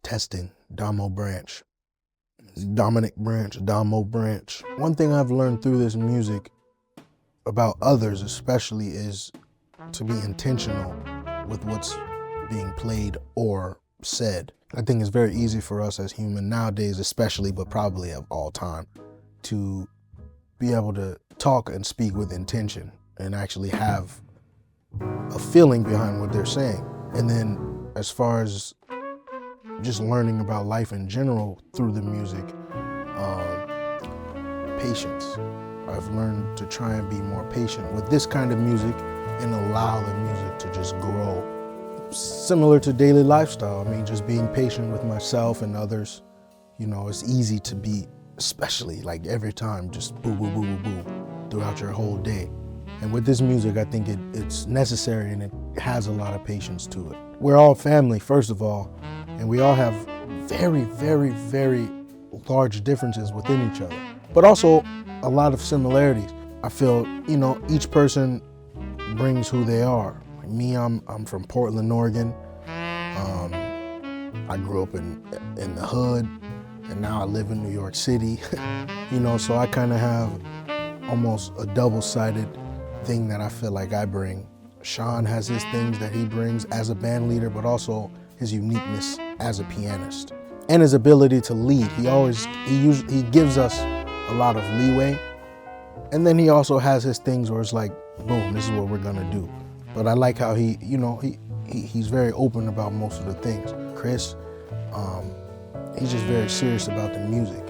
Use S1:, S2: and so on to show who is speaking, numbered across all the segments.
S1: Testing, Domo Branch. Dominic Branch, Domo Branch. One thing I've learned through this music about others especially is to be intentional with what's being played or said. I think it's very easy for us as human nowadays especially, but probably of all time, to be able to talk and speak with intention and actually have a feeling behind what they're saying. And then as far as just learning about life in general through the music, patience. I've learned to try and be more patient with this kind of music and allow the music to just grow. Similar to daily lifestyle, I mean, just being patient with myself and others. You know, it's easy to be, especially like every time, just boo, boo, boo, boo, boo throughout your whole day. And with this music, I think it's necessary and it has a lot of patience to it. We're all family, first of all, and we all have very, very, very large differences within each other, but also a lot of similarities. I feel, you know, each person brings who they are. Like me, I'm from Portland, Oregon. I grew up in the hood, and now I live in New York City. You know, so I kind of have almost a double-sided thing that I feel like I bring. Sean has his things that he brings as a band leader, but also his uniqueness as a pianist and his ability to lead. He gives us a lot of leeway, and then he also has his things where it's like, boom, this is what we're gonna do. But I like how he's very open about most of the things. Chris, he's just very serious about the music.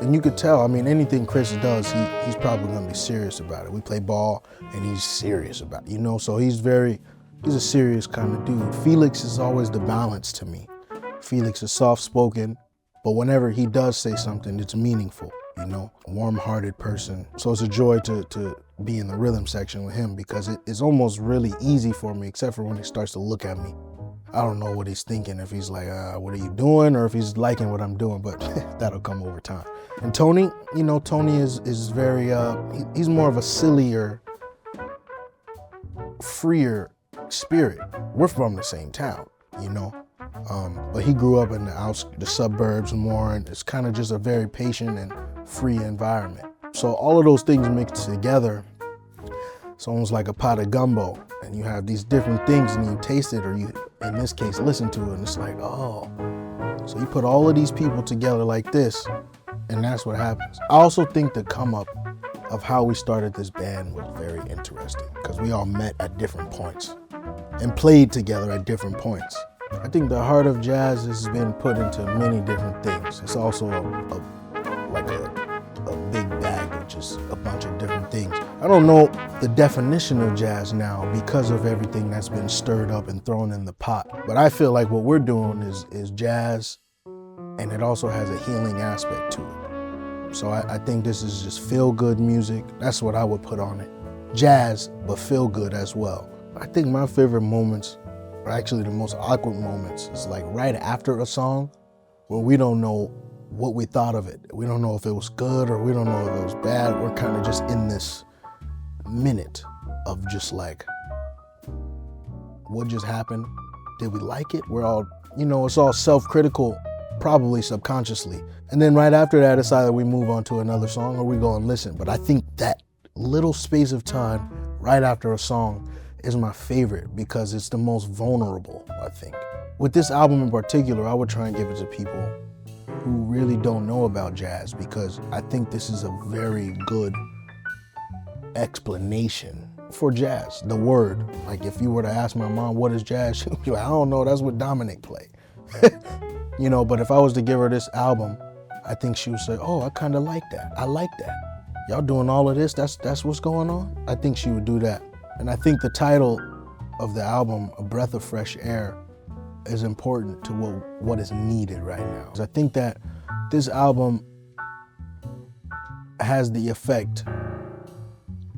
S1: And you could tell, I mean, anything Chris does, he's probably gonna be serious about it. We play ball and he's serious about it, you know? So he's a serious kind of dude. Felix is always the balance to me. Felix is soft-spoken, but whenever he does say something, it's meaningful, you know? A warm-hearted person. So it's a joy to be in the rhythm section with him because it's almost really easy for me, except for when he starts to look at me. I don't know what he's thinking, if he's like, what are you doing? Or if he's liking what I'm doing, but that'll come over time. And Tony, you know, Tony is very, he's more of a sillier, freer spirit. We're from the same town, you know, but he grew up in the suburbs more, and it's kind of just a very patient and free environment. So all of those things mixed together, it's almost like a pot of gumbo, and you have these different things and you taste it, or you, in this case, listen to it, and it's like, oh. So you put all of these people together like this, and that's what happens. I also think the come up of how we started this band was very interesting because we all met at different points and played together at different points. I think the heart of jazz has been put into many different things. It's also like a big bag of just a bunch of different things. I don't know the definition of jazz now because of everything that's been stirred up and thrown in the pot. But I feel like what we're doing is jazz, and it also has a healing aspect to it. So I think this is just feel-good music. That's what I would put on it. Jazz, but feel-good as well. I think my favorite moments, or actually the most awkward moments, is like right after a song where we don't know what we thought of it. We don't know if it was good or we don't know if it was bad. We're kind of just in this minute of just like, what just happened? Did we like it? We're all, you know, it's all self-critical, probably subconsciously. And then right after that, it's either we move on to another song or we go and listen. But I think that little space of time right after a song is my favorite because it's the most vulnerable, I think. With this album in particular, I would try and give it to people who really don't know about jazz because I think this is a very good explanation for jazz, the word. Like if you were to ask my mom, what is jazz? She'd be like, I don't know, that's what Dominic played. You know, but if I was to give her this album, I think she would say, oh, I kind of like that. I like that. Y'all doing all of this, that's what's going on? I think she would do that. And I think the title of the album, A Breath of Fresh Air, is important to what is needed right now. I think that this album has the effect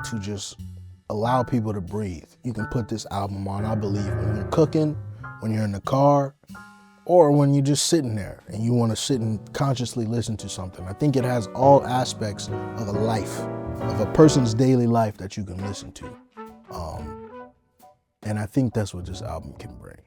S1: to just allow people to breathe. You can put this album on, I believe, when you're cooking, when you're in the car, or when you're just sitting there and you want to sit and consciously listen to something. I think it has all aspects of a life, of a person's daily life that you can listen to. And I think that's what this album can bring.